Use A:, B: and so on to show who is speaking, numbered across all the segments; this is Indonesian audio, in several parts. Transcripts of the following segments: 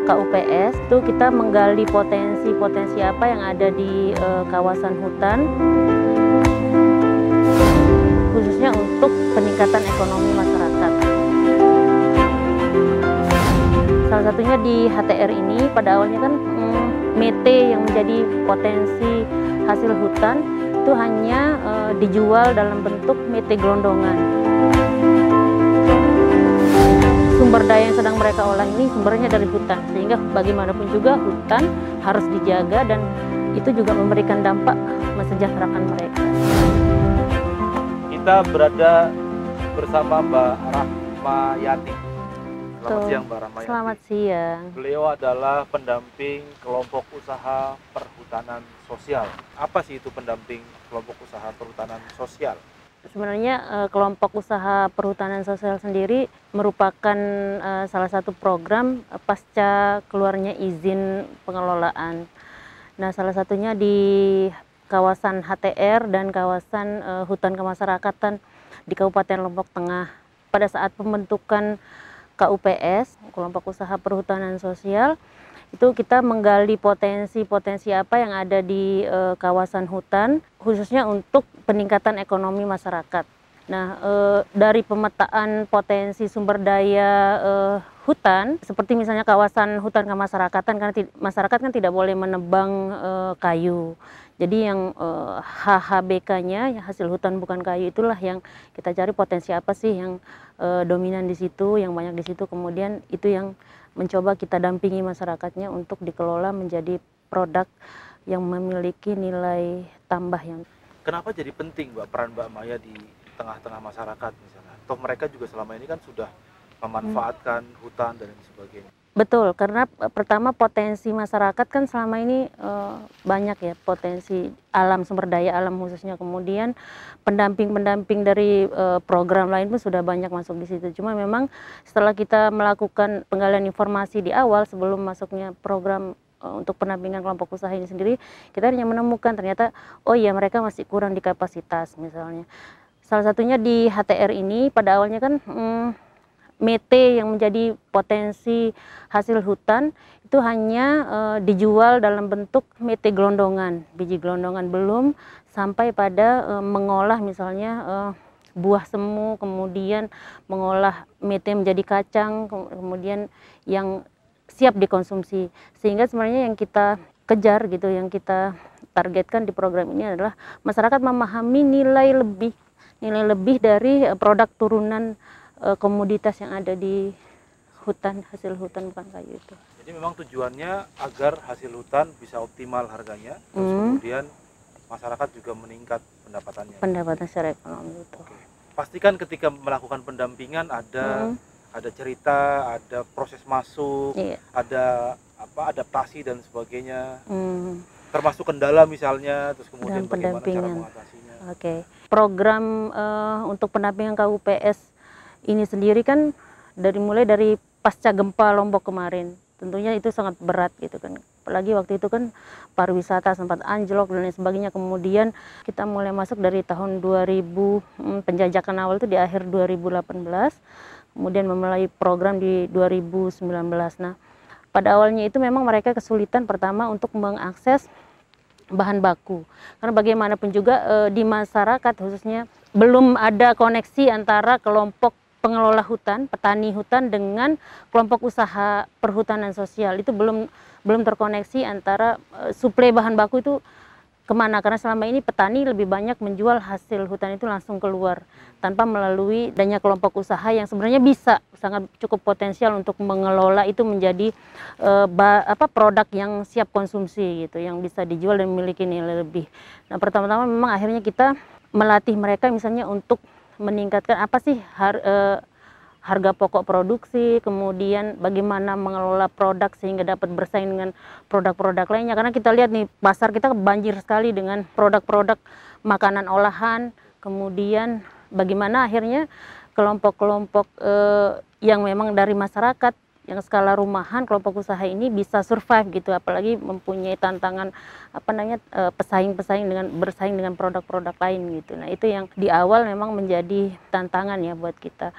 A: KUPS itu kita menggali potensi-potensi apa yang ada di kawasan hutan, khususnya untuk peningkatan ekonomi masyarakat. Salah satunya di HTR ini pada awalnya kan mete yang menjadi potensi hasil hutan itu hanya dijual dalam bentuk mete gelondongan. Sumber daya yang sedang mereka olah ini sumbernya dari hutan, sehingga bagaimanapun juga hutan harus dijaga dan itu juga memberikan dampak mensejahterakan mereka.
B: Kita berada bersama Mbak Rahmayati. Selamat siang Mbak Rahmayati.
A: Selamat siang.
B: Beliau adalah pendamping kelompok usaha perhutanan sosial. Apa sih itu pendamping kelompok usaha perhutanan sosial?
A: Sebenarnya kelompok usaha perhutanan sosial sendiri merupakan salah satu program pasca keluarnya izin pengelolaan. Nah, salah satunya di kawasan HTR dan kawasan hutan kemasyarakatan di Kabupaten Lombok Tengah. Pada saat pembentukan KUPS, kelompok usaha perhutanan sosial, itu kita menggali potensi-potensi apa yang ada di kawasan hutan, khususnya untuk peningkatan ekonomi masyarakat. Nah, dari pemetaan potensi sumber daya hutan, seperti misalnya kawasan hutan kemasyarakatan, karena masyarakat kan tidak boleh menebang kayu. Jadi yang HHBK-nya, hasil hutan bukan kayu, itulah yang kita cari potensi apa sih yang dominan di situ, yang banyak di situ. Kemudian itu yang mencoba kita dampingi masyarakatnya untuk dikelola menjadi produk yang memiliki nilai tambah yang.
B: Kenapa jadi penting peran Mbak Maya di tengah-tengah masyarakat misalnya? Toh mereka juga selama ini kan sudah memanfaatkan hutan dan sebagainya.
A: Betul, karena pertama potensi masyarakat kan selama ini banyak ya, potensi alam, sumber daya alam khususnya. Kemudian pendamping-pendamping dari program lain pun sudah banyak masuk di situ. Cuma memang setelah kita melakukan penggalian informasi di awal sebelum masuknya program untuk pendampingan kelompok usaha ini sendiri, kita hanya menemukan ternyata oh iya mereka masih kurang di kapasitas misalnya. Salah satunya di HTR ini pada awalnya kan mete yang menjadi potensi hasil hutan itu hanya dijual dalam bentuk mete gelondongan, biji gelondongan, belum sampai pada mengolah misalnya buah semu, kemudian mengolah mete menjadi kacang, kemudian yang siap dikonsumsi. Sehingga sebenarnya yang kita kejar gitu, yang kita targetkan di program ini adalah masyarakat memahami nilai lebih dari produk turunan komoditas yang ada di hutan, hasil hutan bukan kayu itu.
B: Jadi memang tujuannya agar hasil hutan bisa optimal harganya, terus kemudian masyarakat juga meningkat pendapatannya.
A: Pendapatan secara ekonomi itu.
B: Oke. Pastikan ketika melakukan pendampingan ada cerita, ada proses masuk, ada adaptasi dan sebagainya. Termasuk kendala misalnya, terus kemudian bagaimana cara mengatasinya.
A: Oke. Program untuk pendampingan KUPS ini sendiri kan mulai dari pasca gempa Lombok kemarin, tentunya itu sangat berat gitu kan. Apalagi waktu itu kan pariwisata sempat anjlok dan lain sebagainya. Kemudian kita mulai masuk dari tahun 2000, penjajakan awal itu di akhir 2018, kemudian memulai program di 2019. Nah, pada awalnya itu memang mereka kesulitan pertama untuk mengakses bahan baku, karena bagaimanapun juga di masyarakat khususnya belum ada koneksi antara kelompok pengelola hutan, petani hutan dengan kelompok usaha perhutanan sosial. Itu belum terkoneksi antara suplai bahan baku itu kemana, karena selama ini petani lebih banyak menjual hasil hutan itu langsung keluar tanpa melalui adanya kelompok usaha yang sebenarnya bisa sangat cukup potensial untuk mengelola itu menjadi produk yang siap konsumsi gitu, yang bisa dijual dan memiliki nilai lebih. Nah, pertama-tama memang akhirnya kita melatih mereka misalnya untuk meningkatkan apa sih harga pokok produksi, kemudian bagaimana mengelola produk sehingga dapat bersaing dengan produk-produk lainnya. Karena kita lihat nih, pasar kita banjir sekali dengan produk-produk makanan olahan, kemudian bagaimana akhirnya kelompok-kelompok yang memang dari masyarakat, yang skala rumahan, kelompok usaha ini bisa survive gitu, apalagi mempunyai tantangan bersaing dengan produk-produk lain gitu. Nah, itu yang di awal memang menjadi tantangan ya buat kita,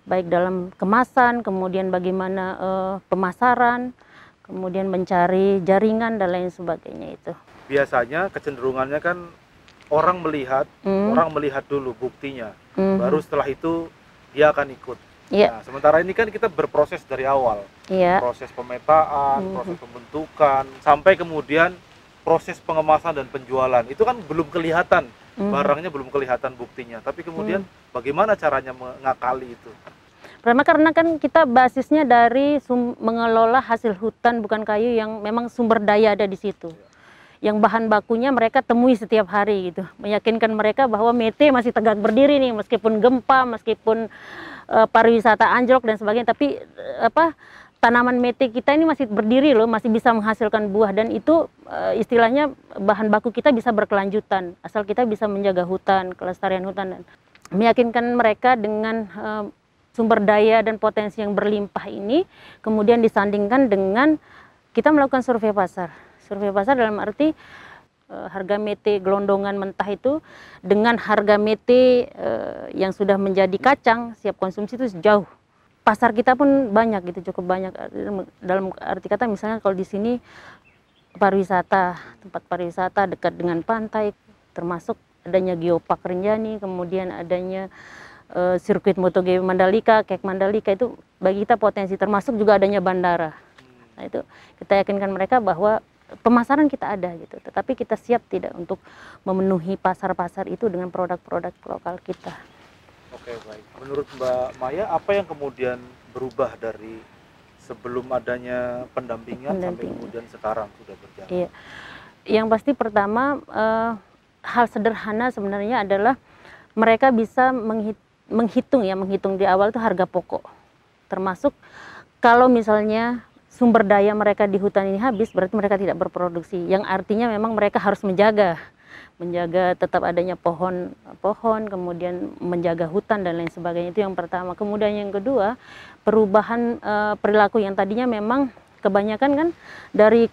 A: baik dalam kemasan, kemudian bagaimana pemasaran, kemudian mencari jaringan dan lain sebagainya itu.
B: Biasanya kecenderungannya kan orang melihat dulu buktinya, baru setelah itu dia akan ikut. Nah, sementara ini kan kita berproses dari awal, proses pemetaan, proses pembentukan, sampai kemudian proses pengemasan dan penjualan. Itu kan belum kelihatan, barangnya belum kelihatan buktinya, tapi kemudian bagaimana caranya mengakali itu?
A: Pertama karena kan kita basisnya dari mengelola hasil hutan bukan kayu yang memang sumber daya ada di situ. Yang bahan bakunya mereka temui setiap hari gitu, meyakinkan mereka bahwa Mete masih tegak berdiri nih, meskipun gempa, meskipun pariwisata anjlok dan sebagainya, tapi tanaman Mete kita ini masih berdiri loh, masih bisa menghasilkan buah, dan itu istilahnya bahan baku kita bisa berkelanjutan asal kita bisa menjaga hutan, kelestarian hutan, dan meyakinkan mereka dengan sumber daya dan potensi yang berlimpah ini, kemudian disandingkan dengan kita melakukan survei pasar. Survei pasar dalam arti harga Mete gelondongan mentah itu dengan harga Mete yang sudah menjadi kacang siap konsumsi itu jauh. Pasar kita pun banyak gitu, cukup banyak. Dalam arti kata misalnya kalau di sini pariwisata, tempat pariwisata dekat dengan pantai, termasuk adanya Geopark Rinjani, kemudian adanya sirkuit MotoGP Mandalika, Kek Mandalika, itu bagi kita potensi, termasuk juga adanya bandara. Nah itu kita yakinkan mereka bahwa pemasaran kita ada gitu, tetapi kita siap tidak untuk memenuhi pasar-pasar itu dengan produk-produk lokal kita.
B: Oke, baik. Menurut Mbak Maya, apa yang kemudian berubah dari sebelum adanya pendampingan sampai kemudian sekarang sudah berjalan?
A: Iya. Yang pasti pertama hal sederhana sebenarnya adalah mereka bisa menghitung di awal itu harga pokok, termasuk kalau misalnya sumber daya mereka di hutan ini habis, berarti mereka tidak berproduksi, yang artinya memang mereka harus menjaga tetap adanya pohon, kemudian menjaga hutan dan lain sebagainya. Itu yang pertama. Kemudian yang kedua, perubahan perilaku yang tadinya memang kebanyakan kan dari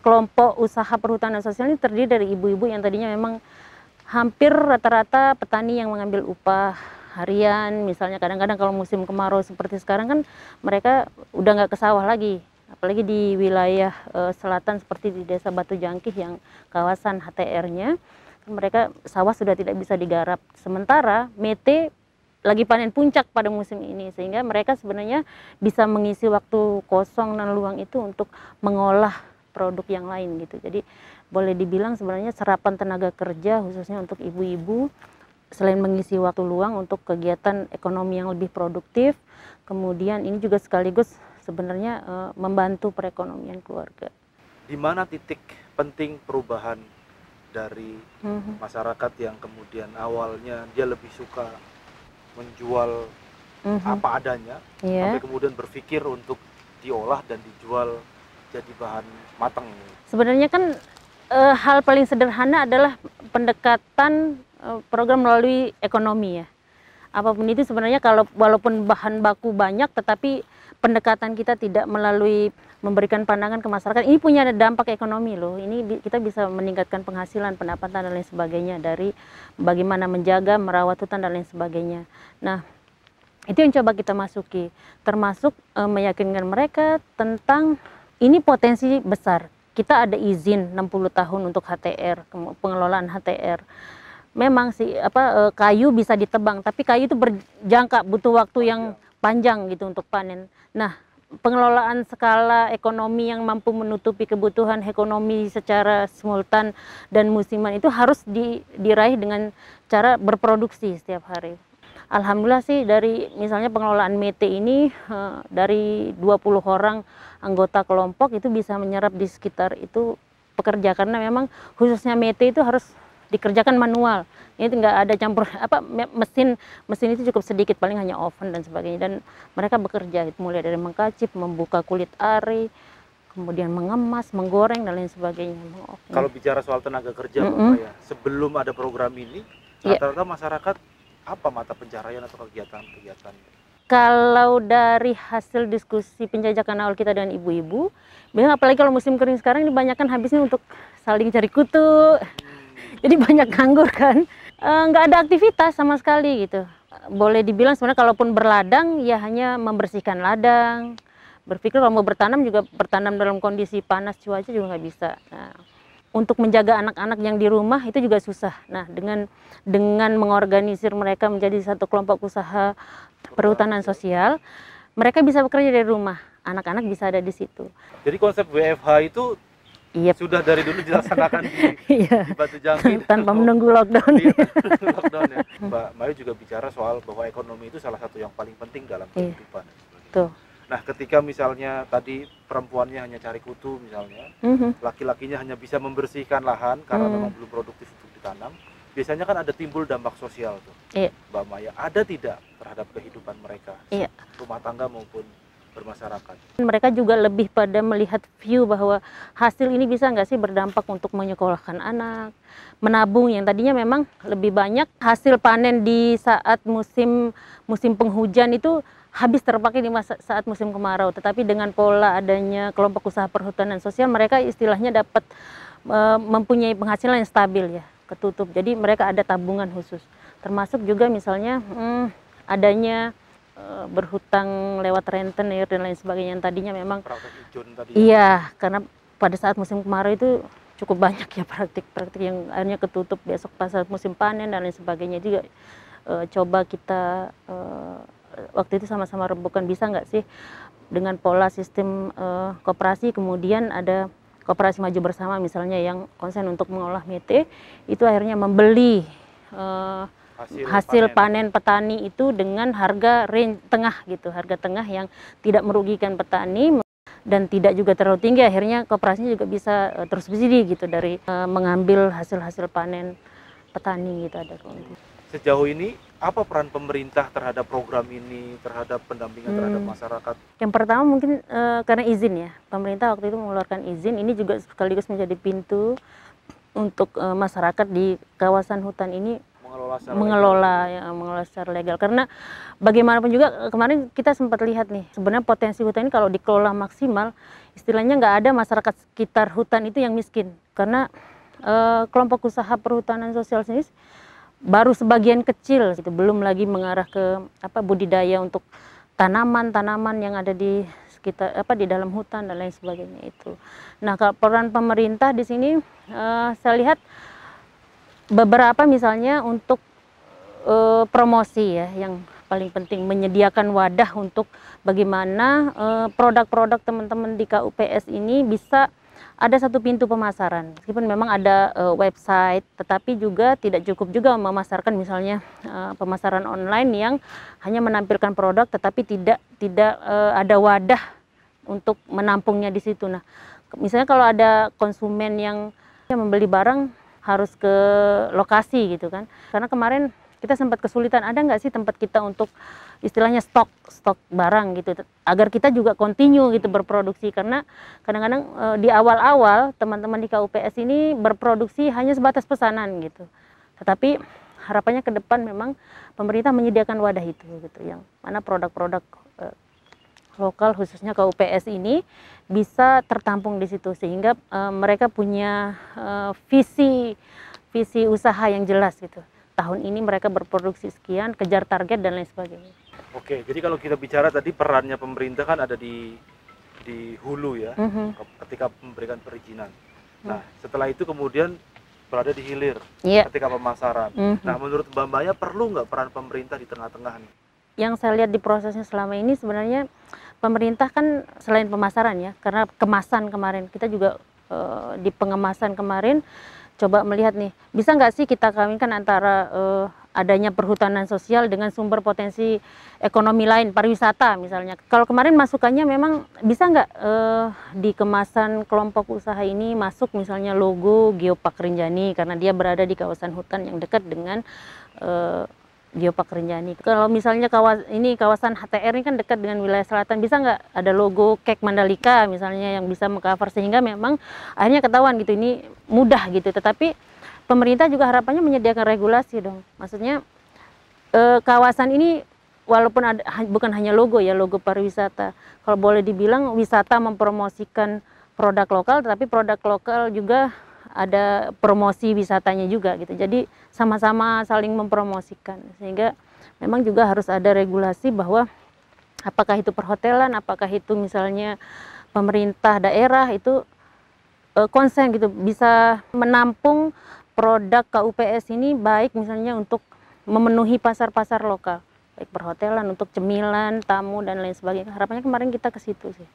A: kelompok usaha perhutanan sosial ini terdiri dari ibu-ibu yang tadinya memang hampir rata-rata petani yang mengambil upah harian, misalnya kadang-kadang kalau musim kemarau seperti sekarang kan mereka udah nggak ke sawah lagi. Apalagi di wilayah selatan seperti di Desa Batu Jangkih yang kawasan HTR-nya, mereka sawah sudah tidak bisa digarap. Sementara Mete lagi panen puncak pada musim ini, sehingga mereka sebenarnya bisa mengisi waktu kosong dan luang itu untuk mengolah produk yang lain gitu. Jadi boleh dibilang sebenarnya serapan tenaga kerja khususnya untuk ibu-ibu, selain mengisi waktu luang untuk kegiatan ekonomi yang lebih produktif, kemudian ini juga sekaligus sebenarnya membantu perekonomian keluarga.
B: Di mana titik penting perubahan dari masyarakat yang kemudian awalnya dia lebih suka menjual apa adanya, sampai kemudian berpikir untuk diolah dan dijual jadi bahan matang?
A: Sebenarnya kan hal paling sederhana adalah pendekatan program melalui ekonomi ya. Apapun itu sebenarnya kalau walaupun bahan baku banyak, tetapi pendekatan kita tidak melalui memberikan pandangan ke masyarakat, ini punya dampak ekonomi loh. Ini kita bisa meningkatkan penghasilan, pendapatan dan lain sebagainya dari bagaimana menjaga, merawat hutan dan lain sebagainya. Nah, itu yang coba kita masuki, termasuk meyakinkan mereka tentang ini potensi besar. Kita ada izin 60 tahun untuk HTR, pengelolaan HTR. Memang sih kayu bisa ditebang, tapi kayu itu berjangka, butuh waktu yang panjang gitu untuk panen. Nah, pengelolaan skala ekonomi yang mampu menutupi kebutuhan ekonomi secara simultan dan musiman itu harus diraih dengan cara berproduksi setiap hari. Alhamdulillah sih dari misalnya pengelolaan Mete ini dari 20 orang anggota kelompok itu bisa menyerap di sekitar itu pekerja, karena memang khususnya Mete itu harus dikerjakan manual. Ini nggak ada campur mesin itu cukup sedikit, paling hanya oven dan sebagainya, dan mereka bekerja mulai dari mengkacip, membuka kulit ari, kemudian mengemas, menggoreng dan lain sebagainya.
B: Kalau bicara soal tenaga kerja, Mbak ya, sebelum ada program ini rata-rata masyarakat apa mata pencaharian atau kegiatan-kegiatan?
A: Kalau dari hasil diskusi penjajakan awal kita dengan ibu-ibu, apalagi kalau musim kering sekarang ini banyak kan habisnya untuk saling cari kutu. Jadi banyak nganggur kan, nggak ada aktivitas sama sekali gitu. Boleh dibilang sebenarnya kalaupun berladang ya hanya membersihkan ladang, Berpikir kalau mau bertanam juga bertanam dalam kondisi panas cuaca juga nggak bisa. Nah, untuk menjaga anak-anak yang di rumah itu juga susah. Nah, dengan mengorganisir mereka menjadi satu kelompok usaha perhutanan sosial, mereka bisa bekerja dari rumah. Anak-anak bisa ada di situ.
B: Jadi konsep WFH itu sudah dari dulu dilaksanakan di Batu Jambi
A: tanpa menunggu lockdown.
B: Lockdown ya. Mbak Mayu juga bicara soal bahwa ekonomi itu salah satu yang paling penting dalam kehidupan.
A: Tuh.
B: Nah, ketika misalnya tadi perempuannya hanya cari kutu misalnya, laki-lakinya hanya bisa membersihkan lahan karena memang belum produktif untuk ditanam, biasanya kan ada timbul dampak sosial tuh. Mbak Maya, ada tidak terhadap kehidupan mereka, rumah tangga maupun bermasyarakat? Mereka
A: juga lebih pada melihat view bahwa hasil ini bisa nggak sih berdampak untuk menyekolahkan anak, menabung yang tadinya memang lebih banyak hasil panen di saat musim penghujan itu habis terpakai di saat musim kemarau, tetapi dengan pola adanya kelompok usaha perhutanan sosial, mereka istilahnya dapat mempunyai penghasilan yang stabil ya, ketutup. Jadi mereka ada tabungan khusus, termasuk juga misalnya adanya berhutang lewat rentenir dan lain sebagainya yang tadinya memang karena pada saat musim kemarau itu cukup banyak ya praktik-praktik yang akhirnya ketutup besok pas saat musim panen dan lain sebagainya juga. Coba kita waktu itu sama-sama rembukan bisa nggak sih dengan pola sistem koperasi, kemudian ada koperasi maju bersama misalnya yang konsen untuk mengolah mete, itu akhirnya membeli hasil panen petani itu dengan harga range tengah gitu, harga tengah yang tidak merugikan petani dan tidak juga terlalu tinggi, akhirnya koperasinya juga bisa terus bersubsidi gitu dari mengambil hasil-hasil panen petani gitu. Ada
B: sejauh ini apa peran pemerintah terhadap program ini, terhadap pendampingan terhadap masyarakat?
A: Yang pertama mungkin karena izin ya, pemerintah waktu itu mengeluarkan izin, ini juga sekaligus menjadi pintu untuk masyarakat di kawasan hutan ini mengelola secara legal. Karena bagaimanapun juga kemarin kita sempat lihat nih, sebenarnya potensi hutan ini kalau dikelola maksimal, istilahnya nggak ada masyarakat sekitar hutan itu yang miskin. Karena kelompok usaha perhutanan sosial sendiri baru sebagian kecil gitu, belum lagi mengarah ke budidaya untuk tanaman-tanaman yang ada di sekitar di dalam hutan dan lain sebagainya itu. Nah, kalau peran pemerintah di sini saya lihat beberapa misalnya untuk promosi ya, yang paling penting menyediakan wadah untuk bagaimana produk-produk teman-teman di KUPS ini bisa ada satu pintu pemasaran. Meskipun memang ada website, tetapi juga tidak cukup juga memasarkan misalnya pemasaran online yang hanya menampilkan produk tetapi tidak ada wadah untuk menampungnya di situ. Nah, misalnya kalau ada konsumen yang membeli barang harus ke lokasi gitu kan. Karena kemarin kita sempat kesulitan, ada nggak sih tempat kita untuk istilahnya stok barang gitu, agar kita juga continue gitu berproduksi. Karena kadang-kadang di awal-awal teman-teman di KUPS ini berproduksi hanya sebatas pesanan gitu. Tetapi harapannya ke depan memang pemerintah menyediakan wadah itu gitu, yang mana produk-produk lokal khususnya KUPS ini bisa tertampung di situ, sehingga mereka punya visi usaha yang jelas gitu. Tahun ini mereka berproduksi sekian, kejar target dan lain sebagainya.
B: Oke, jadi kalau kita bicara tadi perannya pemerintah kan ada di hulu ya, ketika memberikan perizinan. Nah, setelah itu kemudian berada di hilir, ketika pemasaran. Nah, menurut Mbak Maya perlu nggak peran pemerintah di tengah-tengah nih?
A: Yang saya lihat di prosesnya selama ini sebenarnya pemerintah kan selain pemasaran ya, karena kemasan kemarin kita juga di pengemasan kemarin coba melihat nih, bisa nggak sih kita kawinkan antara adanya perhutanan sosial dengan sumber potensi ekonomi lain, pariwisata misalnya. Kalau kemarin masukannya memang bisa nggak di kemasan kelompok usaha ini masuk misalnya logo Geopark Rinjani karena dia berada di kawasan hutan yang dekat dengan Geopark Rinjani. Kalau misalnya kawasan HTR ini kan dekat dengan wilayah selatan, bisa nggak ada logo Kek Mandalika misalnya yang bisa mengcover, sehingga memang akhirnya ketahuan gitu, ini mudah gitu. Tetapi pemerintah juga harapannya menyediakan regulasi dong. Maksudnya kawasan ini walaupun bukan hanya logo ya, logo pariwisata. Kalau boleh dibilang wisata mempromosikan produk lokal, tetapi produk lokal juga ada promosi wisatanya juga gitu. Jadi sama-sama saling mempromosikan, sehingga memang juga harus ada regulasi bahwa Apakah itu perhotelan, apakah itu misalnya pemerintah daerah itu konsen gitu, bisa menampung produk KUPS ini, baik misalnya untuk memenuhi pasar-pasar lokal, baik perhotelan, untuk cemilan, tamu, dan lain sebagainya. Harapannya kemarin kita ke situ sih.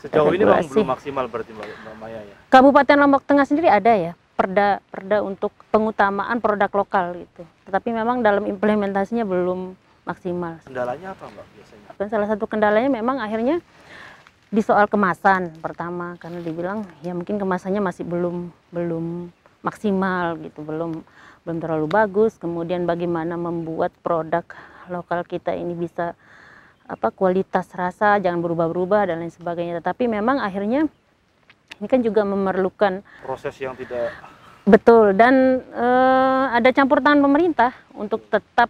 B: Sejauh ini memang belum maksimal berarti Mbak Maya ya?
A: Kabupaten Lombok Tengah sendiri ada ya, perda untuk pengutamaan produk lokal gitu. Tetapi memang dalam implementasinya belum maksimal.
B: Kendalanya apa Mbak biasanya?
A: Dan salah satu kendalanya memang akhirnya di soal kemasan pertama, karena dibilang ya mungkin kemasannya masih belum maksimal gitu, belum terlalu bagus. Kemudian bagaimana membuat produk lokal kita ini bisa kualitas rasa jangan berubah-ubah dan lain sebagainya. Tetapi memang akhirnya ini kan juga memerlukan
B: proses yang tidak
A: betul, dan ada campur tangan pemerintah untuk tetap,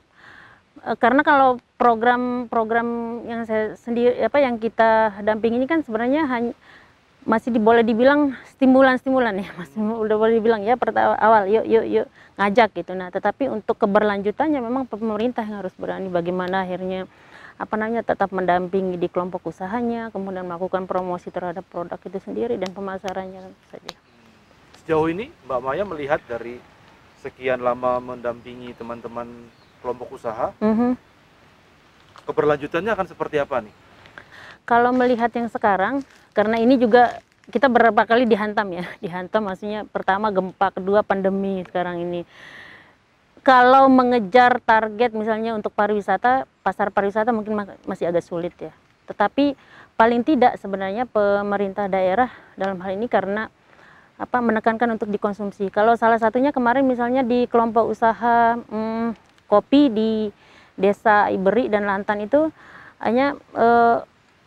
A: karena kalau program-program yang saya sendiri yang kita dampingi ini kan sebenarnya masih boleh dibilang stimulan ya, masih udah boleh dibilang ya awal yuk ngajak gitu. Nah, tetapi untuk keberlanjutannya memang pemerintah yang harus berani bagaimana akhirnya tetap mendampingi di kelompok usahanya, kemudian melakukan promosi terhadap produk itu sendiri dan pemasarannya saja.
B: Sejauh ini Mbak Maya melihat dari sekian lama mendampingi teman-teman kelompok usaha, keberlanjutannya akan seperti apa nih?
A: Kalau melihat yang sekarang, karena ini juga kita beberapa kali dihantam maksudnya pertama gempa, kedua pandemi sekarang ini. Kalau mengejar target misalnya untuk pariwisata, pasar pariwisata mungkin masih agak sulit ya. Tetapi paling tidak sebenarnya pemerintah daerah dalam hal ini karena menekankan untuk dikonsumsi. Kalau salah satunya kemarin misalnya di kelompok usaha kopi di Desa Iberi dan Lantan itu hanya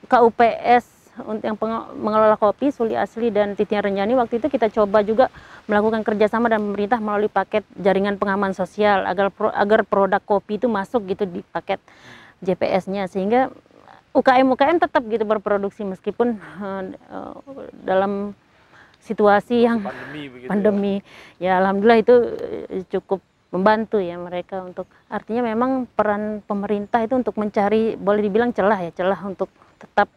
A: KUPS untuk yang mengelola kopi, Suli Asli dan Titian Renjani, waktu itu kita coba juga melakukan kerjasama dengan pemerintah melalui paket jaringan pengaman sosial agar produk kopi itu masuk gitu di paket JPS-nya, sehingga UKM tetap gitu berproduksi meskipun dalam situasi yang pandemi ya. Alhamdulillah itu cukup membantu ya mereka, untuk artinya memang peran pemerintah itu untuk mencari, boleh dibilang celah untuk tetap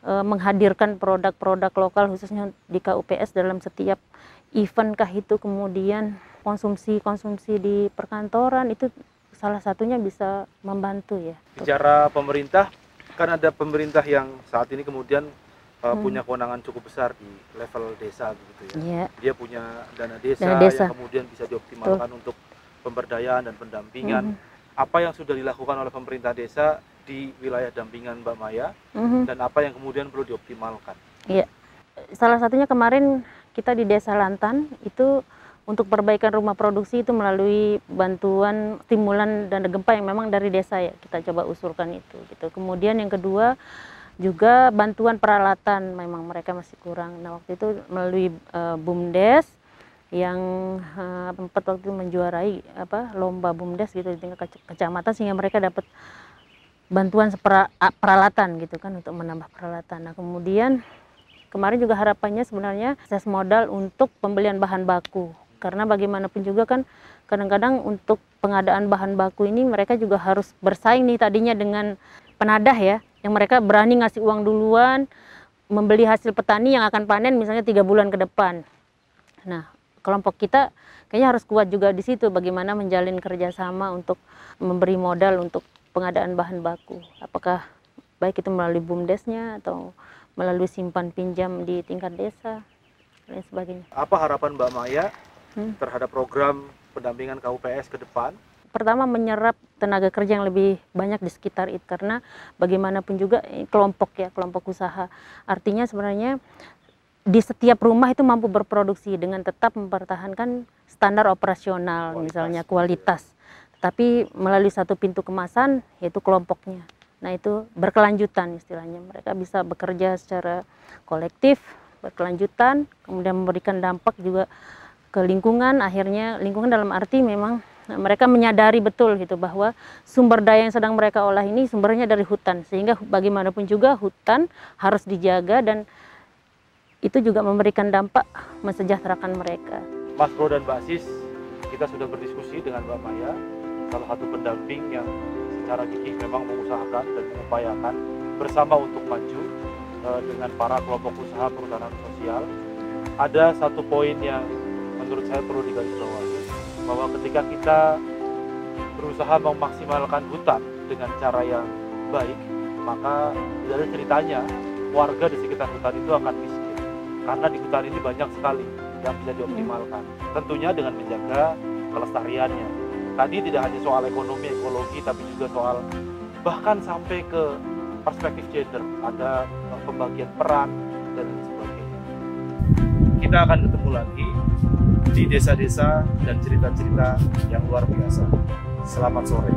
A: menghadirkan produk-produk lokal khususnya di KUPS dalam setiap event kah itu, kemudian konsumsi di perkantoran, itu salah satunya bisa membantu ya.
B: Bicara pemerintah, kan ada pemerintah yang saat ini kemudian punya kewenangan cukup besar di level desa begitu ya. Yeah. Dia punya dana desa yang kemudian bisa dioptimalkan untuk pemberdayaan dan pendampingan. Apa yang sudah dilakukan oleh pemerintah desa di wilayah dampingan Mbak Maya, dan apa yang kemudian perlu dioptimalkan? Iya,
A: salah satunya kemarin kita di Desa Lantan itu untuk perbaikan rumah produksi itu melalui bantuan stimulan dana gempa yang memang dari desa ya, kita coba usulkan itu gitu. Kemudian yang kedua juga bantuan peralatan, memang mereka masih kurang. Nah, waktu itu melalui BUMDes yang waktu itu menjuarai lomba BUMDes gitu di tingkat kecamatan, sehingga mereka dapat bantuan peralatan gitu kan untuk menambah peralatan. Nah, kemudian kemarin juga harapannya sebenarnya akses modal untuk pembelian bahan baku, karena bagaimanapun juga kan kadang-kadang untuk pengadaan bahan baku ini mereka juga harus bersaing nih tadinya dengan penadah ya, yang mereka berani ngasih uang duluan membeli hasil petani yang akan panen misalnya 3 bulan ke depan. Nah, kelompok kita kayaknya harus kuat juga di situ, bagaimana menjalin kerjasama untuk memberi modal untuk pengadaan bahan baku, apakah baik itu melalui BUMDesnya atau melalui simpan pinjam di tingkat desa dan sebagainya.
B: Apa harapan Mbak Maya terhadap program pendampingan KUPS ke depan?
A: Pertama, menyerap tenaga kerja yang lebih banyak di sekitar itu, karena bagaimanapun juga kelompok usaha, artinya sebenarnya di setiap rumah itu mampu berproduksi dengan tetap mempertahankan standar operasional, misalnya kualitas. Tapi melalui satu pintu kemasan, yaitu kelompoknya. Nah, itu berkelanjutan istilahnya. Mereka bisa bekerja secara kolektif, berkelanjutan, kemudian memberikan dampak juga ke lingkungan. Akhirnya lingkungan dalam arti memang mereka menyadari betul gitu bahwa sumber daya yang sedang mereka olah ini sumbernya dari hutan. Sehingga bagaimanapun juga hutan harus dijaga, dan itu juga memberikan dampak mensejahterakan mereka.
B: Mas Bro dan Mbak Sis, kita sudah berdiskusi dengan Mbak Maya, salah satu pendamping yang secara gigih memang mengusahakan dan mengupayakan bersama untuk maju dengan para kelompok usaha perhutanan sosial, ada satu poin yang menurut saya perlu digarisbawahi, bahwa ketika kita berusaha memaksimalkan hutan dengan cara yang baik, maka dari ceritanya warga di sekitar hutan itu akan miskin, karena di hutan ini banyak sekali yang bisa dioptimalkan, tentunya dengan menjaga kelestariannya. Tadi tidak hanya soal ekonomi, ekologi, tapi juga soal bahkan sampai ke perspektif gender, ada pembagian peran dan lain sebagainya. Kita akan ketemu lagi di desa-desa dan cerita-cerita yang luar biasa. Selamat sore.